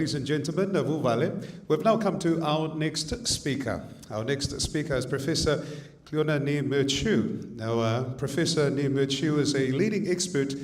Ladies and gentlemen, we've now come to our next speaker. Our next speaker is Professor Cliona Mhurchu. Now, Professor Mhurchu is a leading expert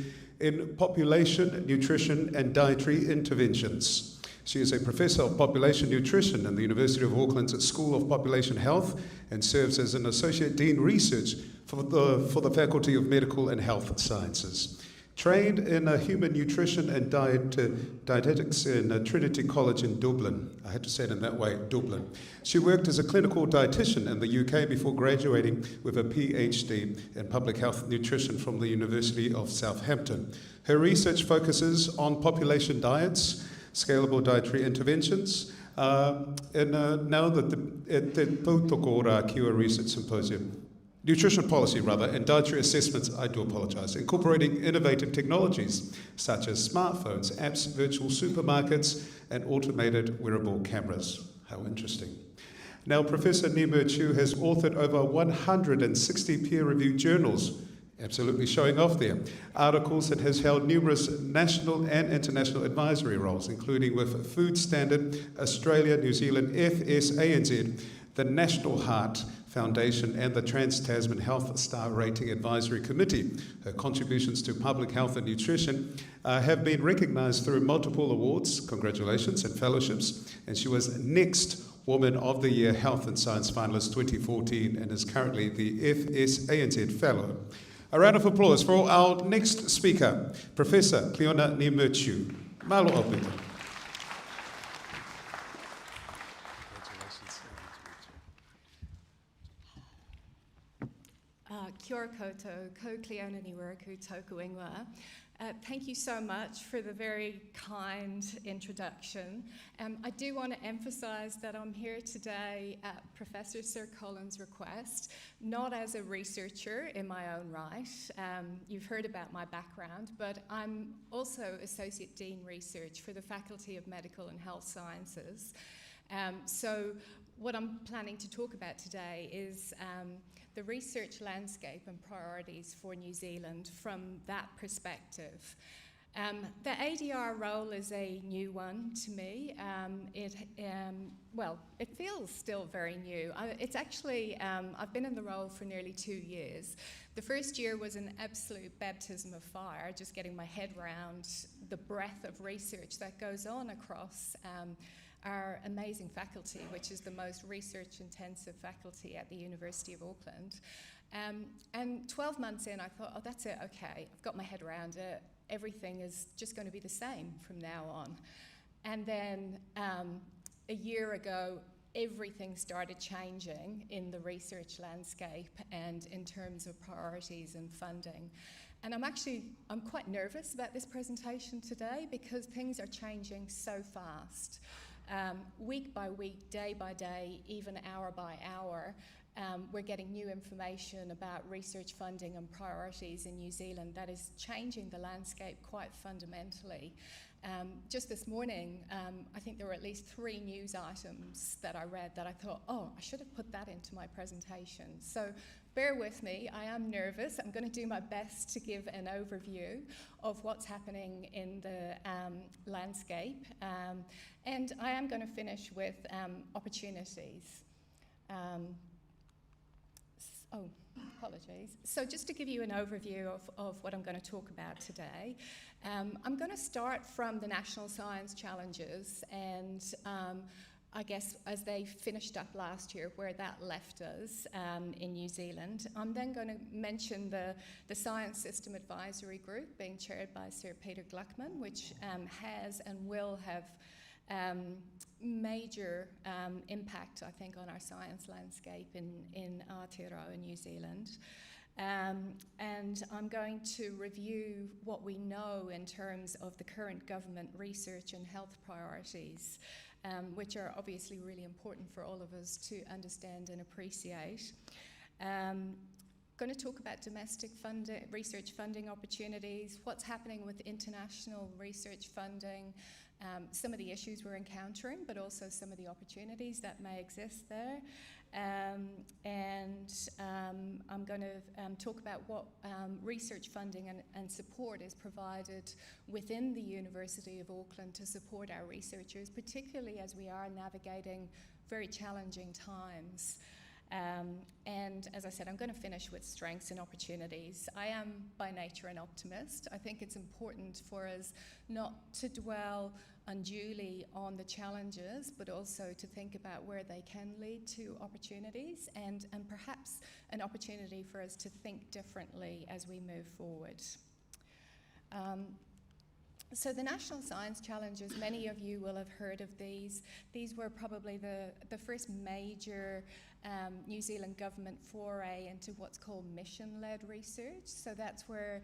in population, nutrition and dietary interventions. She is a professor of population nutrition in the University of Auckland's School of Population Health and serves as an associate dean research for the Faculty of Medical and Health Sciences. Trained in human nutrition and dietetics in Trinity College in Dublin. I had to say it in that way, Dublin. She worked as a clinical dietitian in the UK before graduating with a PhD in public health nutrition from the University of Southampton. Her research focuses on population diets, scalable dietary interventions, and now that the Poutoko Research Symposium. Nutrition policy, and dietary assessments, I do apologize, incorporating innovative technologies such as smartphones, apps, virtual supermarkets, and automated wearable cameras. How interesting. Now, Professor Mhurchu has authored over 160 peer-reviewed journals, absolutely showing off there, articles, and has held numerous national and international advisory roles, including with Food Standard, Australia, New Zealand, FSANZ, the National Heart Foundation and the Trans-Tasman Health Star Rating Advisory Committee. Her contributions to public health and nutrition have been recognised through multiple awards, congratulations, and fellowships, and she was Next Woman of the Year Health and Science Finalist 2014 and is currently the FSANZ Fellow. A round of applause for our next speaker, Professor Cliona Mhurchu. Malo Alpita. Kia ora koutou, ko Cliona Mhurchu tōku ingoa. Thank you so much for the very kind introduction. I do want to emphasise that I'm here today at Professor Sir Colin's request, not as a researcher in my own right. You've heard about my background, but I'm also Associate Dean Research for the Faculty of Medical and Health Sciences. So what I'm planning to talk about today is the research landscape and priorities for New Zealand from that perspective. The ADR role is a new one to me. It feels still very new. It's actually, I've been in the role for nearly 2 years. The first year was an absolute baptism of fire, just getting my head around the breadth of research that goes on across our amazing faculty, which is the most research-intensive faculty at the University of Auckland. And 12 months in, I thought, oh, that's it, okay, I've got my head around it. Everything is just going to be the same from now on. And then a year ago, everything started changing in the research landscape and in terms of priorities and funding. And I'm quite nervous about this presentation today because things are changing so fast. Week by week, day by day, even hour by hour, we're getting new information about research funding and priorities in New Zealand that is changing the landscape quite fundamentally. Just this morning, I think there were at least 3 news items that I read that I thought, oh, I should have put that into my presentation. So bear with me, I am nervous. I'm going to do my best to give an overview of what's happening in the landscape. And I am going to finish with opportunities. Apologies. So just to give you an overview of what I'm going to talk about today, I'm going to start from the national science challenges and I guess as they finished up last year, where that left us in New Zealand. I'm then going to mention the Science System Advisory Group being chaired by Sir Peter Gluckman, which has and will have major impact, I think, on our science landscape in Aotearoa, New Zealand. And I'm going to review what we know in terms of the current government research and health priorities, which are obviously really important for all of us to understand and appreciate. Going to talk about domestic research funding opportunities, what's happening with international research funding, some of the issues we're encountering, but also some of the opportunities that may exist there. I'm going to talk about what research funding and support is provided within the University of Auckland to support our researchers, particularly as we are navigating very challenging times. And as I said, I'm going to finish with strengths and opportunities. I am by nature an optimist. I think it's important for us not to dwell unduly on the challenges, but also to think about where they can lead to opportunities and perhaps an opportunity for us to think differently as we move forward. So the National Science Challenges, many of you will have heard of these. These were probably the first major New Zealand government foray into what's called mission-led research. So that's where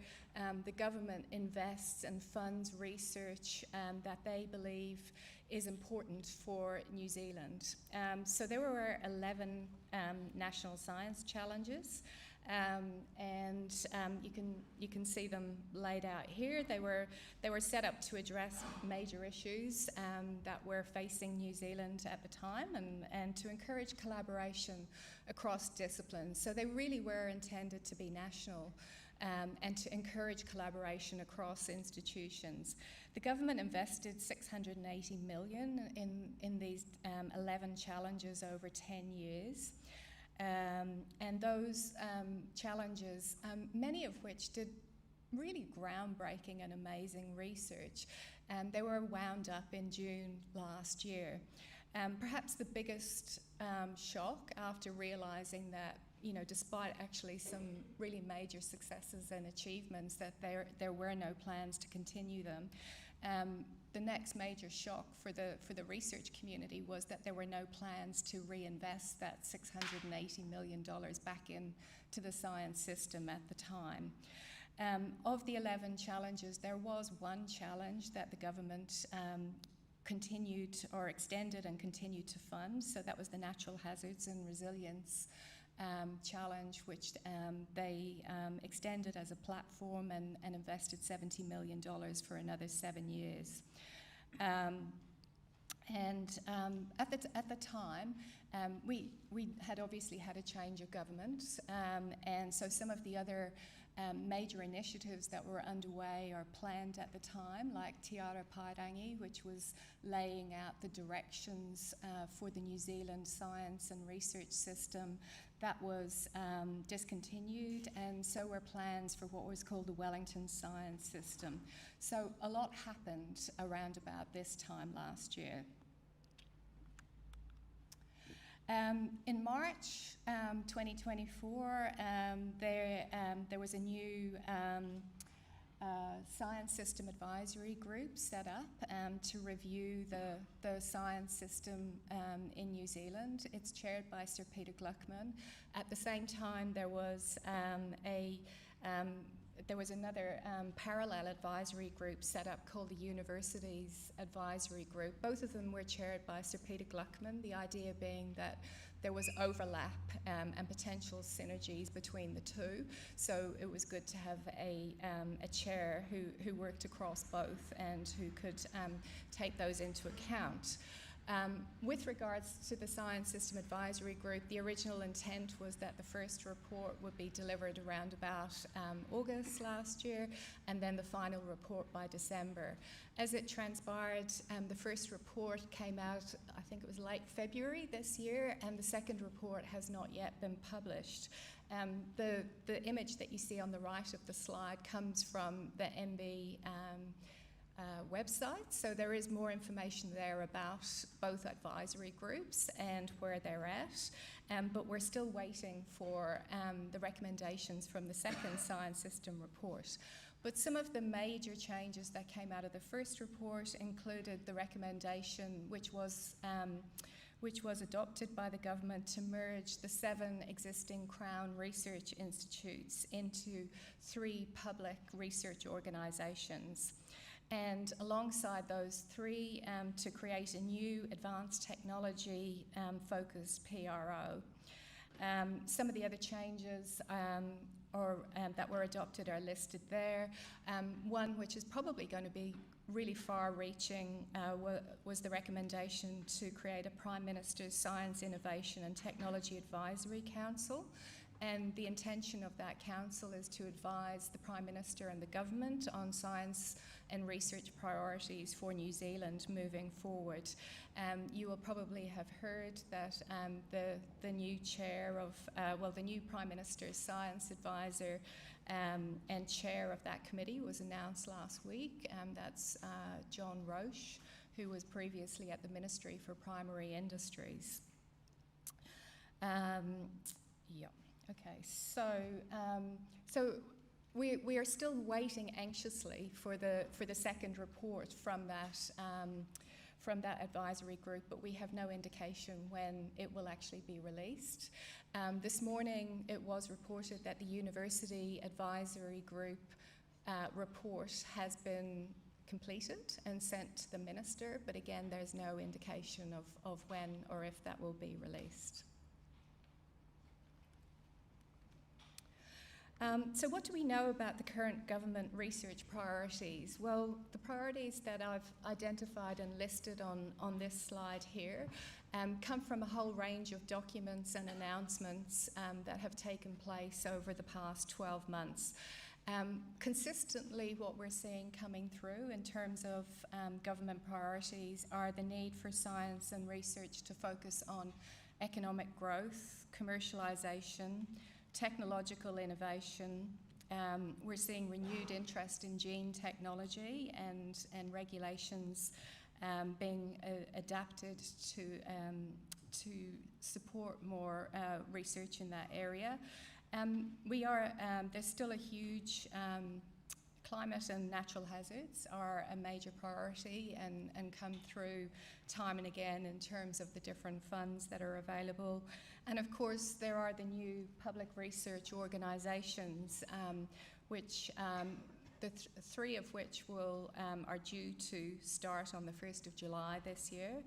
the government invests and funds research that they believe is important for New Zealand. So there were 11 National Science Challenges. You can see them laid out here. They were set up to address major issues that were facing New Zealand at the time and to encourage collaboration across disciplines. So they really were intended to be national and to encourage collaboration across institutions. The government invested $680 million in these 11 challenges over 10 years. And those challenges, many of which did really groundbreaking and amazing research, they were wound up in June last year. Perhaps the biggest shock after realising that, you know, despite actually some really major successes and achievements, that there were no plans to continue them. The next major shock for the research community was that there were no plans to reinvest that $680 million back into the science system at the time. Of the 11 challenges, there was one challenge that the government continued or extended and continued to fund. So that was the Natural Hazards and Resilience challenge, which they extended as a platform and invested $70 million for another 7 years. At the time, we had obviously had a change of government, and so some of the other major initiatives that were underway or planned at the time, like Te Ara Pairangi, which was laying out the directions for the New Zealand science and research system, that was discontinued, and so were plans for what was called the Wellington Science System. So a lot happened around about this time last year. In March 2024, there was a new Science System Advisory Group set up to review the science system in New Zealand. It's chaired by Sir Peter Gluckman. At the same time, there was another parallel advisory group set up called the Universities Advisory Group. Both of them were chaired by Sir Peter Gluckman, the idea being that there was overlap and potential synergies between the two. So it was good to have a chair who worked across both and who could take those into account. With regards to the Science System Advisory Group, the original intent was that the first report would be delivered around about August last year, and then the final report by December. As it transpired, the first report came out, I think it was late February this year, and the second report has not yet been published. The image that you see on the right of the slide comes from the MB website, so there is more information there about both advisory groups and where they're at, but we're still waiting for the recommendations from the second science system report. But some of the major changes that came out of the first report included the recommendation, which was adopted by the government, to merge the 7 existing Crown research institutes into 3 public research organisations. And alongside those 3, to create a new advanced technology focused PRO. Some of the other changes that were adopted are listed there. One which is probably going to be really far-reaching was the recommendation to create a Prime Minister's Science, Innovation and Technology Advisory Council. And the intention of that council is to advise the Prime Minister and the government on science and research priorities for New Zealand moving forward. You will probably have heard that the new chair of, the new Prime Minister's Science Advisor and chair of that committee was announced last week. That's John Roche, who was previously at the Ministry for Primary Industries. Yeah. Okay, so we are still waiting anxiously for the second report from that advisory group, but we have no indication when it will actually be released. This morning it was reported that the University Advisory Group report has been completed and sent to the Minister, but again there's no indication of when or if that will be released. So what do we know about the current government research priorities? Well, the priorities that I've identified and listed on this slide here come from a whole range of documents and announcements that have taken place over the past 12 months. Consistently, what we're seeing coming through in terms of government priorities are the need for science and research to focus on economic growth, commercialisation, technological innovation. We're seeing renewed interest in gene technology and regulations being adapted to support more research in that area. There's still a huge climate and natural hazards are a major priority and come through time and again in terms of the different funds that are available. And of course, there are the new public research organisations, which three of which are due to start on the 1st of July this year.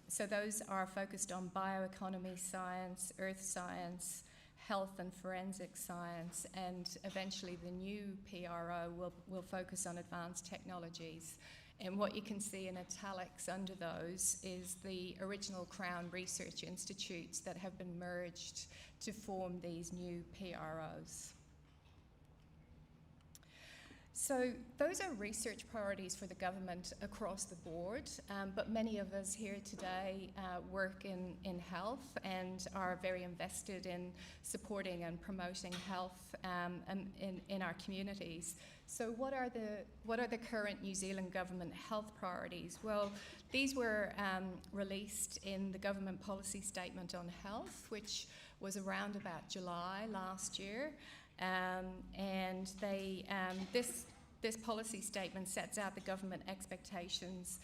So those are focused on bioeconomy science, earth science, health and forensic science, and eventually the new PRO will focus on advanced technologies. And what you can see in italics under those is the original Crown Research Institutes that have been merged to form these new PROs. So those are research priorities for the government across the board, but many of us here today work in health and are very invested in supporting and promoting health in our communities. So what are the current New Zealand government health priorities? Well, these were released in the government policy statement on health, which was around about July last year. And this policy statement sets out the government expectations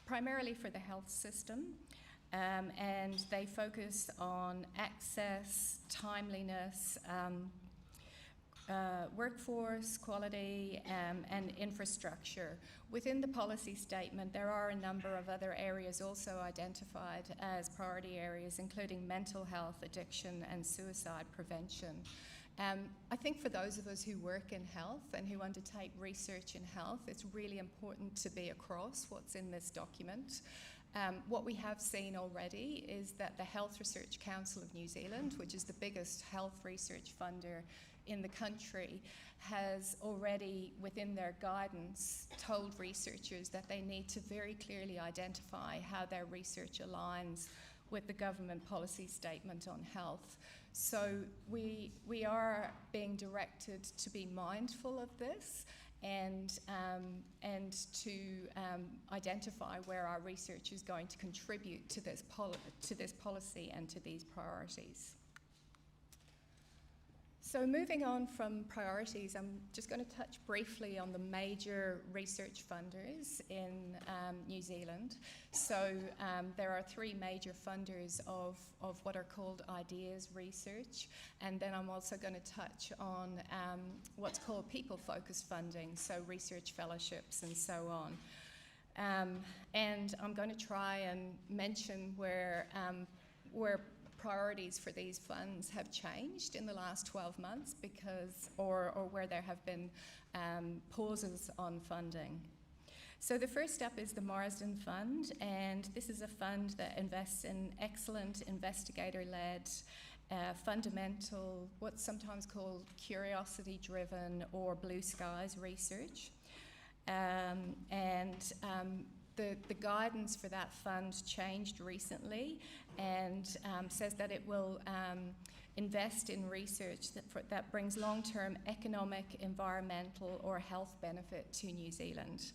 primarily for the health system, and they focus on access, timeliness, workforce, quality, and infrastructure. Within the policy statement, there are a number of other areas also identified as priority areas, including mental health, addiction, and suicide prevention. I think for those of us who work in health and who undertake research in health, it's really important to be across what's in this document. What we have seen already is that the Health Research Council of New Zealand, which is the biggest health research funder in the country, has already, within their guidance, told researchers that they need to very clearly identify how their research aligns with the government policy statement on health. So we are being directed to be mindful of this and to identify where our research is going to contribute to this policy and to these priorities. So moving on from priorities, I'm just going to touch briefly on the major research funders in New Zealand. So there are three major funders of what are called ideas research, and then I'm also going to touch on what's called people-focused funding, so research fellowships and so on. And I'm going to try and mention where priorities for these funds have changed in the last 12 months or where there have been pauses on funding. So the first up is the Marsden Fund, and this is a fund that invests in excellent investigator-led, fundamental, what's sometimes called curiosity-driven or blue skies research. The guidance for that fund changed recently and says that it will invest in research that brings long-term economic, environmental or health benefit to New Zealand.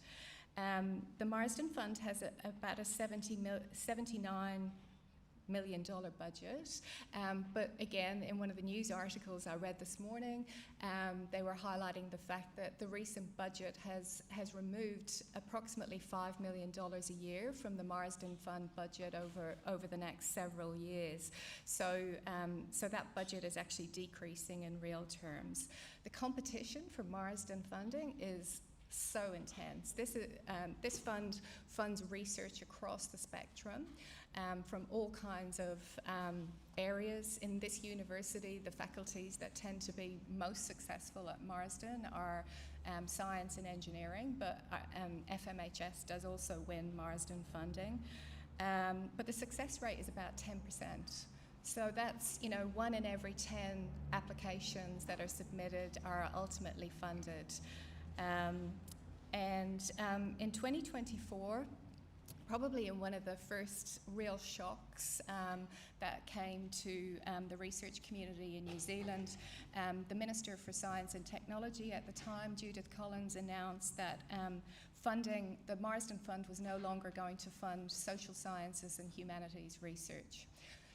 The Marsden Fund has about a $79 million budget, but again, in one of the news articles I read this morning, they were highlighting the fact that the recent budget has removed approximately $5 million a year from the Marsden Fund budget over the next several years. So that budget is actually decreasing in real terms. The competition for Marsden funding is so intense. This fund funds research across the spectrum, from all kinds of areas. In this university, the faculties that tend to be most successful at Marsden are science and engineering, but FMHS does also win Marsden funding. But the success rate is about 10%. So that's, 1 in every 10 applications that are submitted are ultimately funded. In 2024, probably in one of the first real shocks that came to the research community in New Zealand, the Minister for Science and Technology at the time, Judith Collins, announced that the Marsden Fund was no longer going to fund social sciences and humanities research.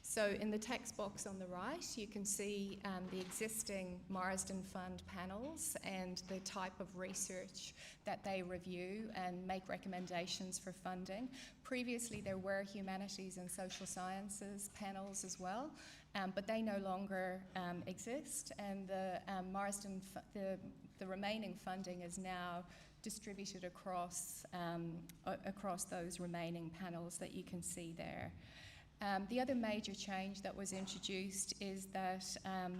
So in the text box on the right, you can see the existing Marsden Fund panels and the type of research that they review and make recommendations for funding. Previously, there were humanities and social sciences panels as well, but they no longer exist, and the remaining funding is now distributed across those remaining panels that you can see there. The other major change that was introduced is that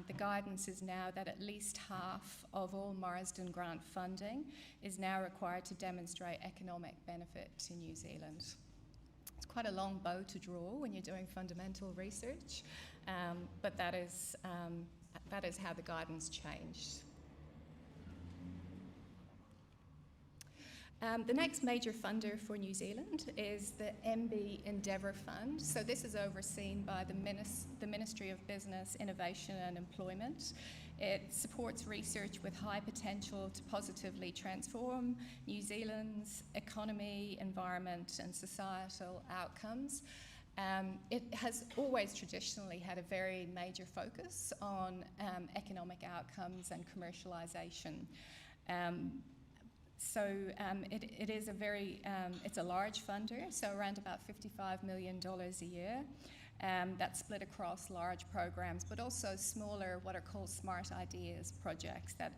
the guidance is now that at least half of all Marsden grant funding is now required to demonstrate economic benefit to New Zealand. It's quite a long bow to draw when you're doing fundamental research, but that is how the guidance changed. The next major funder for New Zealand is the MB Endeavour Fund. So this is overseen by the Ministry of Business, Innovation and Employment. It supports research with high potential to positively transform New Zealand's economy, environment and societal outcomes. It has always traditionally had a very major focus on economic outcomes and commercialisation. It is it's a large funder, so around about $55 million a year. That's split across large programs, but also smaller, what are called smart ideas projects that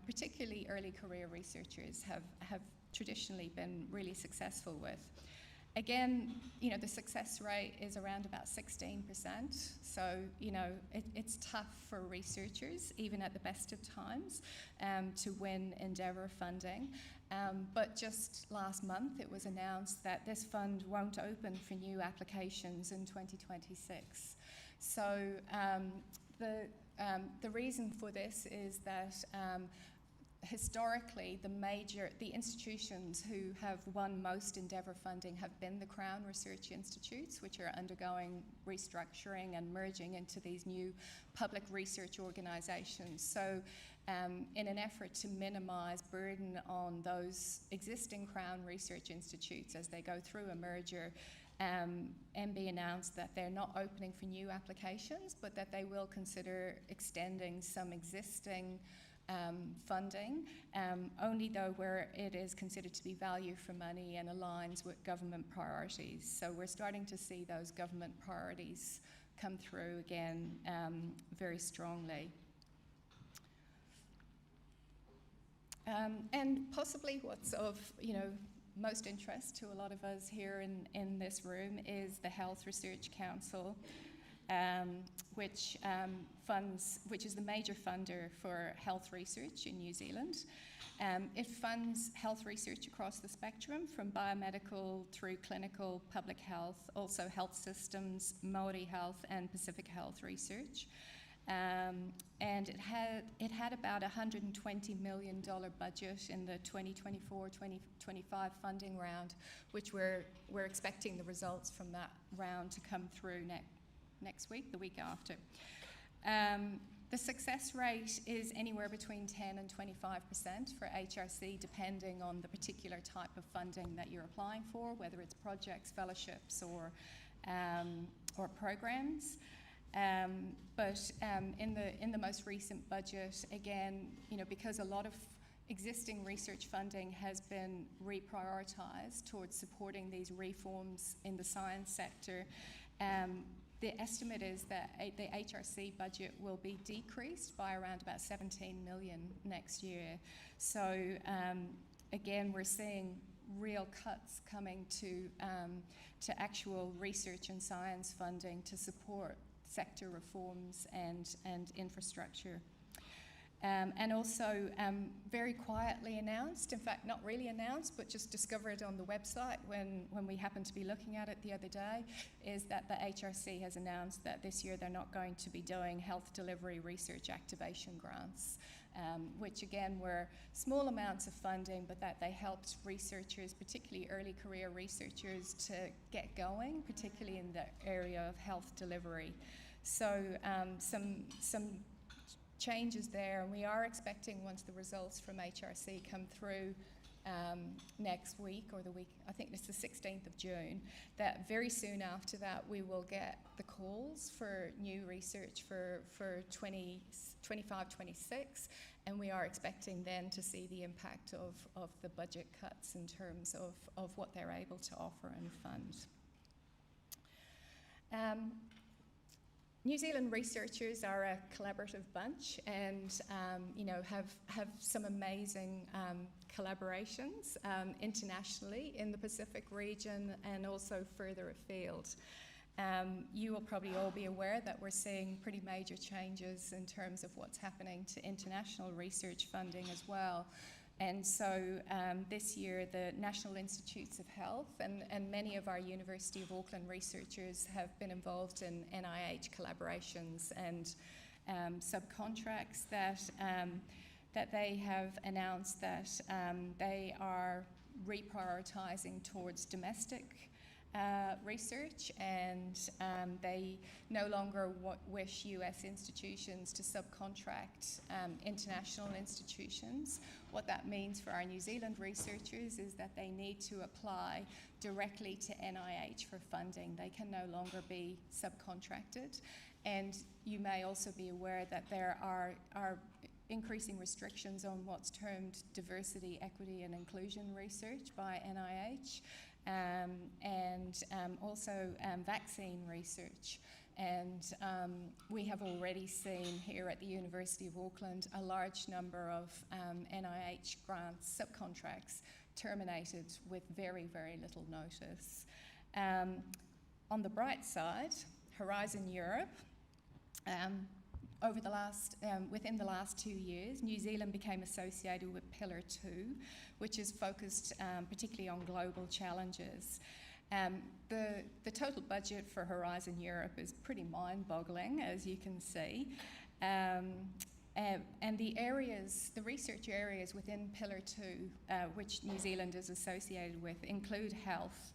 particularly early career researchers have traditionally been really successful with. Again, the success rate is around about 16%. So, it's tough for researchers, even at the best of times, to win Endeavour funding. But just last month, it was announced that this fund won't open for new applications in 2026. So, the reason for this is that historically, the institutions who have won most Endeavour funding have been the Crown Research Institutes, which are undergoing restructuring and merging into these new public research organisations. So in an effort to minimise burden on those existing Crown Research Institutes as they go through a merger, MB announced that they're not opening for new applications, but that they will consider extending some existing funding, only though where it is considered to be value for money and aligns with government priorities. So we're starting to see those government priorities come through again very strongly. And possibly what's of most interest to a lot of us here in this room is the Health Research Council. which is the major funder for health research in New Zealand. It funds health research across the spectrum, from biomedical through clinical, public health, also health systems, Māori health and Pacific health research. And it had about $120 million budget in the 2024-2025 funding round, which we're expecting the results from that round to come through next week, the week after. The success rate is anywhere between 10 and 25% for HRC, depending on the particular type of funding that you're applying for, whether it's projects, fellowships, or programs. But in the most recent budget, again, because a lot of existing research funding has been reprioritised towards supporting these reforms in the science sector, the estimate is that the HRC budget will be decreased by around about 17 million next year. So again, we're seeing real cuts coming to actual research and science funding to support sector reforms and infrastructure. And also very quietly announced, in fact not really announced, but just discovered on the website when we happened to be looking at it the other day, is that the HRC has announced that this year they're not going to be doing health delivery research activation grants, which again were small amounts of funding, but that they helped researchers, particularly early career researchers, to get going, particularly in the area of health delivery. So some changes there, and we are expecting, once the results from HRC come through next week, or the week, I think it's the 16th of June, that very soon after that we will get the calls for new research for 25-26, and we are expecting then to see the impact of the budget cuts in terms of what they're able to offer and fund. New Zealand researchers are a collaborative bunch, and have some amazing collaborations internationally in the Pacific region and also further afield. You will probably all be aware that we're seeing pretty major changes in terms of what's happening to international research funding as well. And so this year, the National Institutes of Health and many of our University of Auckland researchers have been involved in NIH collaborations and subcontracts that they have announced that they are reprioritising towards domestic research, and they no longer wish US institutions to subcontract international institutions. What that means for our New Zealand researchers is that they need to apply directly to NIH for funding. They can no longer be subcontracted. And you may also be aware that there are increasing restrictions on what's termed diversity, equity and inclusion research by NIH. And also vaccine research. And we have already seen here at the University of Auckland a large number of NIH grants, subcontracts, terminated with very, very little notice. On the bright side, Horizon Europe, within the last 2 years, New Zealand became associated with Pillar 2, which is focused particularly on global challenges. The total budget for Horizon Europe is pretty mind-boggling, as you can see. And the research areas within Pillar 2, which New Zealand is associated with, include health,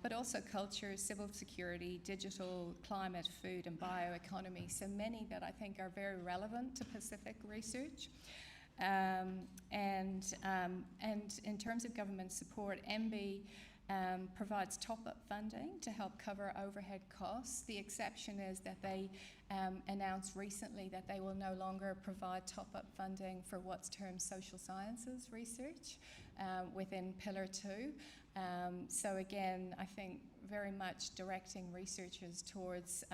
but also culture, civil security, digital, climate, food and bioeconomy. So many that I think are very relevant to Pacific research. And in terms of government support, MB provides top-up funding to help cover overhead costs. The exception is that they announced recently that they will no longer provide top-up funding for what's termed social sciences research within Pillar 2. So again, I think very much directing researchers towards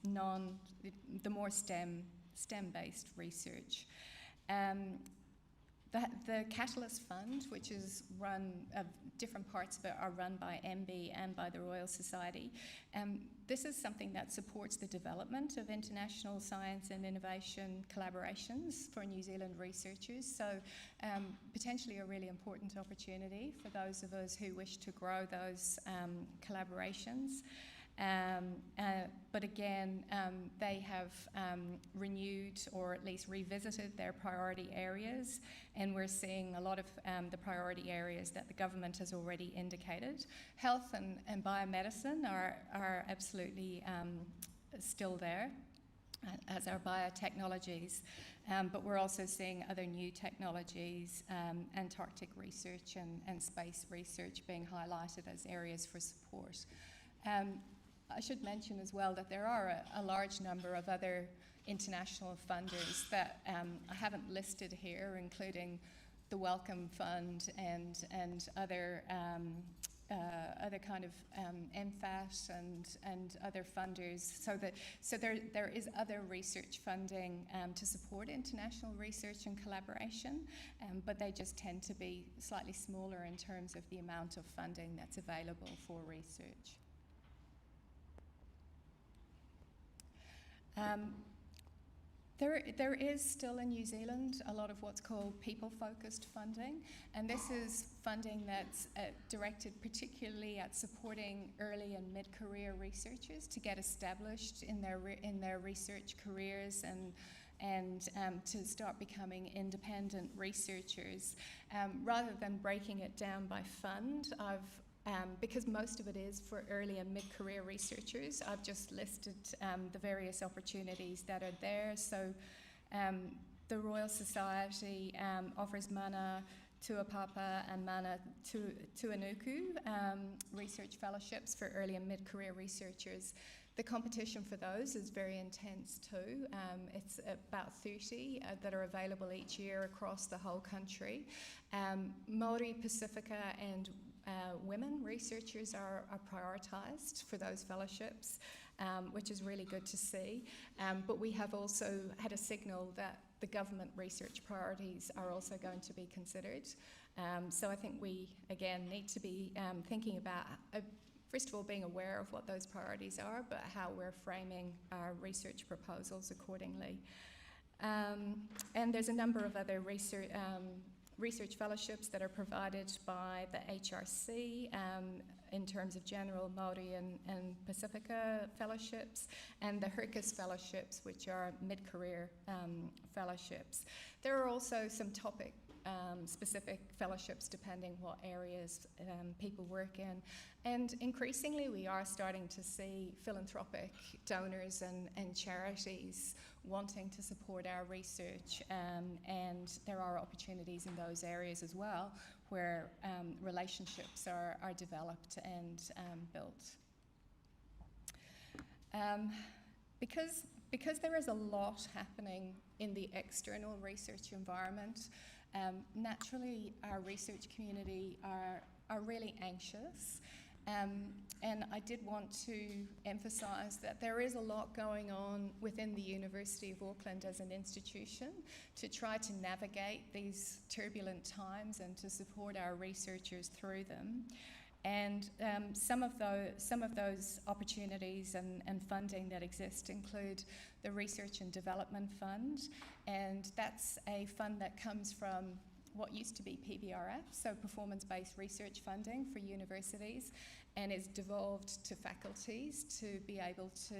the more STEM-based research. The Catalyst Fund, which is run, different parts of it are run by MB and by the Royal Society. This is something that supports the development of international science and innovation collaborations for New Zealand researchers. So potentially a really important opportunity for those of us who wish to grow those collaborations. But again, they have renewed or at least revisited their priority areas, and we're seeing a lot of the priority areas that the government has already indicated. Health and biomedicine are absolutely still there, as are biotechnologies, but we're also seeing other new technologies, Antarctic research and space research being highlighted as areas for support. I should mention as well that there are a large number of other international funders that I haven't listed here, including the Wellcome Fund and other kind of MFAT and other funders. So there is other research funding to support international research and collaboration, but they just tend to be slightly smaller in terms of the amount of funding that's available for research. There is still in New Zealand a lot of what's called people-focused funding, and this is funding that's directed particularly at supporting early and mid-career researchers to get established in their research careers and to start becoming independent researchers. Rather than breaking it down by fund, because most of it is for early and mid-career researchers, I've just listed the various opportunities that are there. So the Royal Society offers Mana Tuapapa and Mana Tuanuku research fellowships for early and mid-career researchers. The competition for those is very intense too. It's about 30 that are available each year across the whole country. Māori, Pacifica and women researchers are prioritised for those fellowships, which is really good to see. But we have also had a signal that the government research priorities are also going to be considered. So I think we, again, need to be thinking about, first of all, being aware of what those priorities are, but how we're framing our research proposals accordingly. And there's a number of other research fellowships that are provided by the HRC in terms of general Māori and Pacifica fellowships, and the HRCS fellowships, which are mid-career fellowships. There are also some topic specific fellowships depending what areas people work in. And increasingly we are starting to see philanthropic donors and charities wanting to support our research, and there are opportunities in those areas as well where relationships are developed and built. Because there is a lot happening in the external research environment, naturally our research community are really anxious. And I did want to emphasise that there is a lot going on within the University of Auckland as an institution to try to navigate these turbulent times and to support our researchers through them. And some of those opportunities and funding that exist include the Research and Development Fund, and that's a fund that comes from what used to be PBRF, so performance-based research funding for universities, and is devolved to faculties to be able to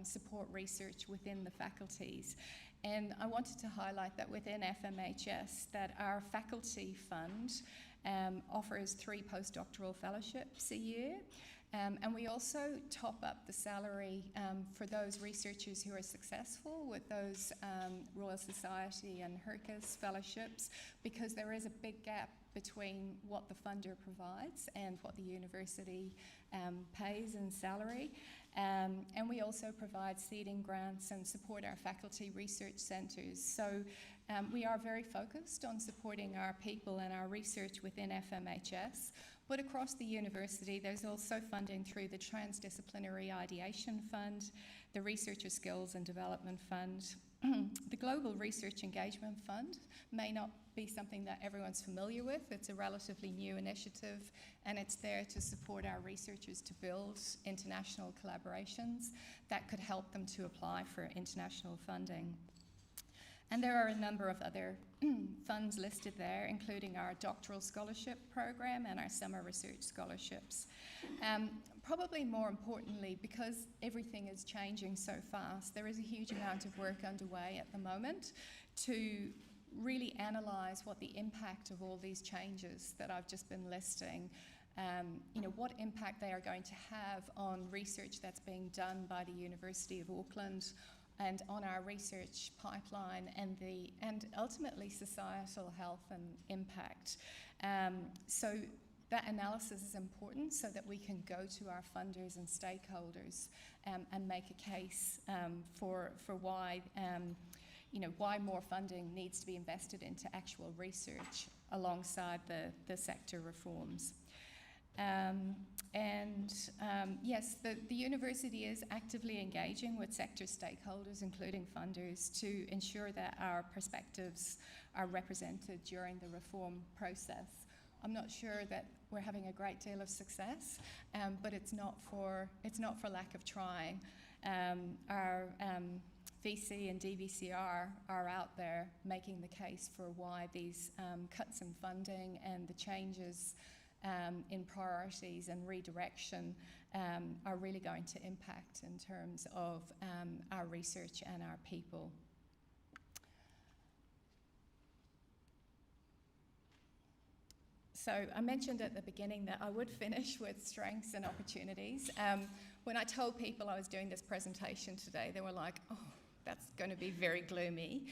support research within the faculties. And I wanted to highlight that within FMHS, that our faculty fund offers 3 postdoctoral fellowships a year. And we also top up the salary for those researchers who are successful with those Royal Society and HRCS fellowships, because there is a big gap between what the funder provides and what the university pays in salary. And we also provide seeding grants and support our faculty research centres. So we are very focused on supporting our people and our research within FMHS. But across the university, there's also funding through the Transdisciplinary Ideation Fund, the Researcher Skills and Development Fund. The Global Research Engagement Fund may not be something that everyone's familiar with. It's a relatively new initiative, and it's there to support our researchers to build international collaborations that could help them to apply for international funding. And there are a number of other funds listed there, including our doctoral scholarship program and our summer research scholarships. Probably more importantly, because everything is changing so fast, there is a huge amount of work underway at the moment to really analyse what the impact of all these changes that I've just been listing, what impact they are going to have on research that's being done by the University of Auckland and on our research pipeline and ultimately societal health and impact. So that analysis is important so that we can go to our funders and stakeholders and make a case for why why more funding needs to be invested into actual research alongside the sector reforms. Yes, the university is actively engaging with sector stakeholders, including funders, to ensure that our perspectives are represented during the reform process. I'm not sure that we're having a great deal of success, but it's not for lack of trying. Our VC and DVCR are out there making the case for why these cuts in funding and the changes in priorities and redirection are really going to impact in terms of our research and our people. So I mentioned at the beginning that I would finish with strengths and opportunities. When I told people I was doing this presentation today, they were like, oh, that's going to be very gloomy.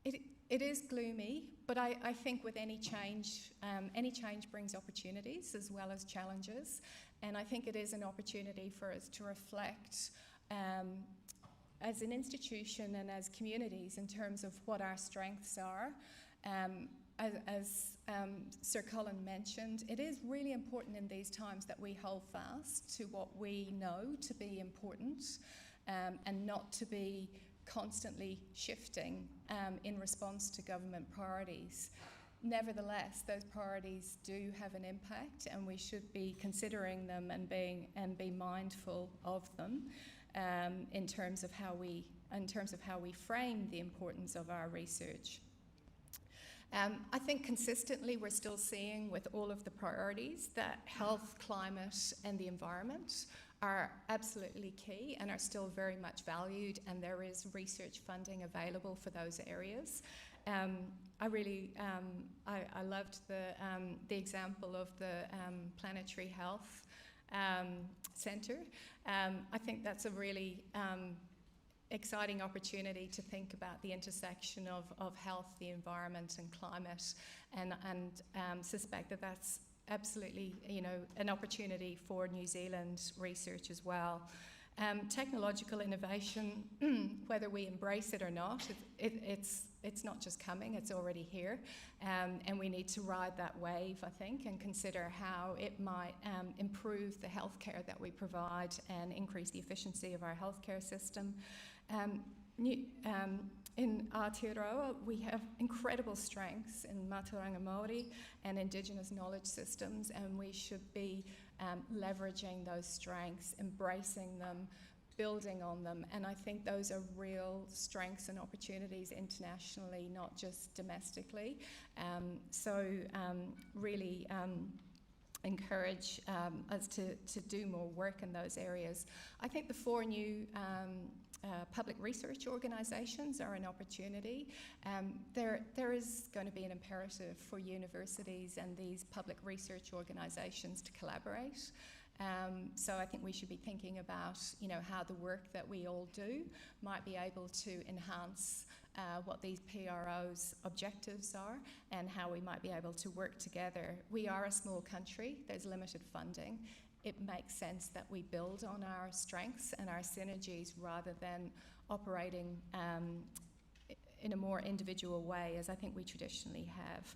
It is gloomy, but I think with any change brings opportunities as well as challenges. And I think it is an opportunity for us to reflect as an institution and as communities in terms of what our strengths are. As Sir Colin mentioned, it is really important in these times that we hold fast to what we know to be important and not to be constantly shifting in response to government priorities. Nevertheless, those priorities do have an impact, and we should be considering them and be mindful of them in terms of how we frame the importance of our research. I think consistently we're still seeing with all of the priorities that health, climate and the environment are absolutely key and are still very much valued, and there is research funding available for those areas. I loved the example of the Planetary Health Centre. I think that's a really exciting opportunity to think about the intersection of health, the environment and climate, and suspect that that's absolutely an opportunity for New Zealand research as well. Technological innovation, whether we embrace it or not, it's not just coming, it's already here, and we need to ride that wave, I think, and consider how it might improve the healthcare that we provide and increase the efficiency of our healthcare system. In Aotearoa, we have incredible strengths in Mātauranga Māori and Indigenous knowledge systems, and we should be leveraging those strengths, embracing them, building on them, and I think those are real strengths and opportunities internationally, not just domestically. Really encourage us to do more work in those areas. I think the 4 new public research organisations are an opportunity. There is going to be an imperative for universities and these public research organisations to collaborate. So I think we should be thinking about, how the work that we all do might be able to enhance what these PRO's objectives are and how we might be able to work together. We are a small country, there's limited funding. It makes sense that we build on our strengths and our synergies rather than operating in a more individual way, as I think we traditionally have.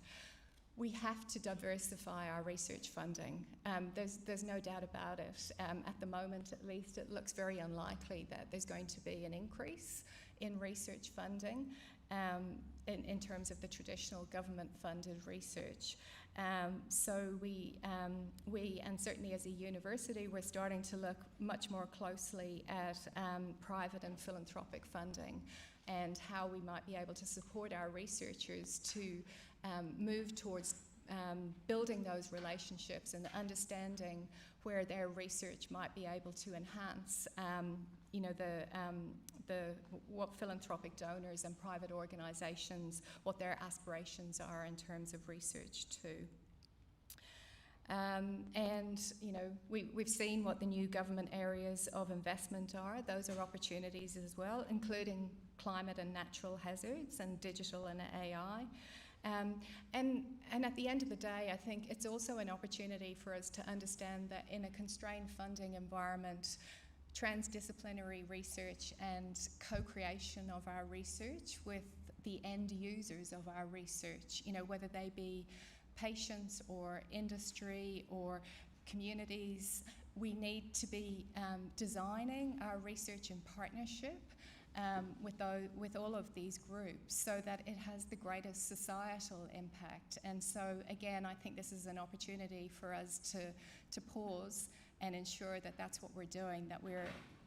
We have to diversify our research funding. There's no doubt about it. At the moment, at least, it looks very unlikely that there's going to be an increase in research funding. in terms of the traditional government-funded research. So we, and certainly as a university, we're starting to look much more closely at private and philanthropic funding and how we might be able to support our researchers to move towards building those relationships and understanding where their research might be able to enhance what philanthropic donors and private organisations, what their aspirations are in terms of research too. And we've seen what the new government areas of investment are. Those are opportunities as well, including climate and natural hazards and digital and AI. And at the end of the day, I think it's also an opportunity for us to understand that in a constrained funding environment, transdisciplinary research and co-creation of our research with the end users of our research, whether they be patients or industry or communities, we need to be designing our research in partnership with all of these groups so that it has the greatest societal impact. And so again, I think this is an opportunity for us to pause and ensure that that's what we're doing, that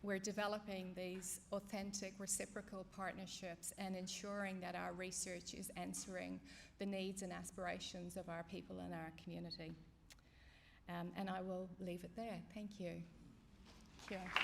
we're developing these authentic reciprocal partnerships and ensuring that our research is answering the needs and aspirations of our people and our community. And I will leave it there. Thank you. Thank you.